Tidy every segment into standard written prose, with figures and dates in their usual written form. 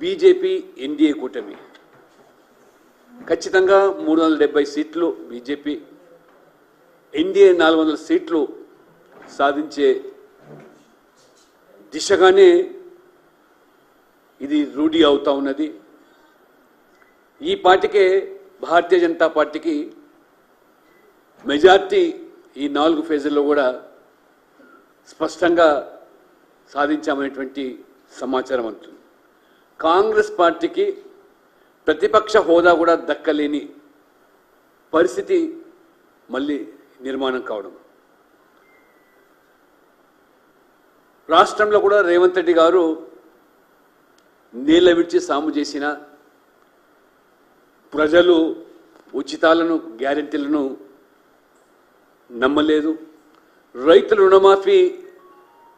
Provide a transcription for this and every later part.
BJP NDA కూటమి ఖచ్చితంగా 370 సీట్లు బీజేపీ, ఎన్డీఏ 400 సీట్లు సాధించే దిశగానే ఇది రూఢి అవుతా ఉన్నది. ఈ పార్టీకే భారతీయ జనతా పార్టీకి మెజార్టీ ఈ 4 ఫేజుల్లో కూడా స్పష్టంగా సాధించామనేటువంటి సమాచారం అందుతుంది. కాంగ్రెస్ పార్టీకి ప్రతిపక్ష హోదా కూడా దక్కలేని పరిస్థితి మళ్ళీ నిర్మాణం కావడం. రాష్ట్రంలో కూడా రేవంత్ రెడ్డి గారు నీళ్ళ విడిచి సాము చేసిన ప్రజలు ఉచితాలను గ్యారెంటీలను నమ్మలేదు. రైతుల రుణమాఫీ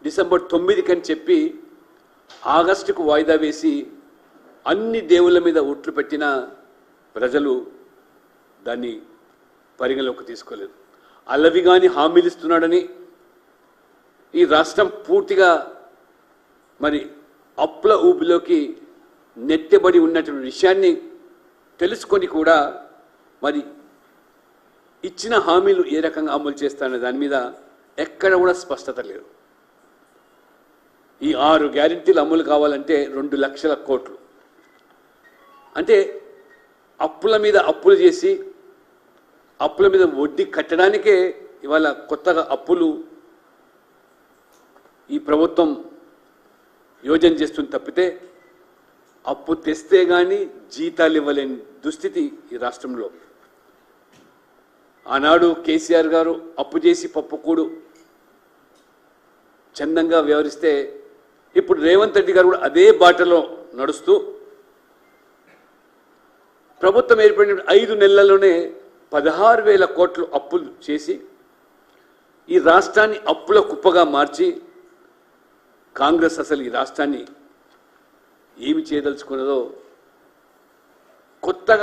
డిసెంబర్ 9 అని చెప్పి ఆగస్టుకు వాయిదా వేసి అన్ని దేవుళ్ళ మీద ఒట్లు పెట్టిన ప్రజలు దాన్ని పరిగణలోకి తీసుకోలేదు. అలవిగాని హామీలు ఇస్తున్నాడని ఈ రాష్ట్రం పూర్తిగా మరి అప్పుల ఊబిలోకి నెట్టబడి ఉన్నటువంటి విషయాన్ని తెలుసుకొని కూడా మరి ఇచ్చిన హామీలు ఏ రకంగా అమలు చేస్తారనే దాని మీద ఎక్కడ కూడా స్పష్టత లేదు. ఈ 6 గ్యారెంటీలు అమలు కావాలంటే 2 లక్షల కోట్లు, అంటే అప్పుల మీద అప్పులు చేసి అప్పుల మీద వడ్డీ కట్టడానికే ఇవాళ కొత్తగా అప్పులు ఈ ప్రభుత్వం యోజన చేస్తుంది తప్పితే అప్పు తెస్తే కానీ జీతాలు ఇవ్వలేని దుస్థితి ఈ రాష్ట్రంలో. ఆనాడు కేసీఆర్ గారు అప్పు చేసి పప్పుకూడు చందంగా వ్యవహరిస్తే ఇప్పుడు రేవంత్ రెడ్డి గారు కూడా అదే బాటలో నడుస్తూ ప్రభుత్వం ఏర్పడిన 5 నెలల్లోనే 16,000 కోట్లు అప్పులు చేసి ఈ రాష్ట్రాన్ని అప్పుల కుప్పగా మార్చి కాంగ్రెస్ అసలు ఈ రాష్ట్రాన్ని ఏమి చేయదలుచుకున్నదో కొత్తగా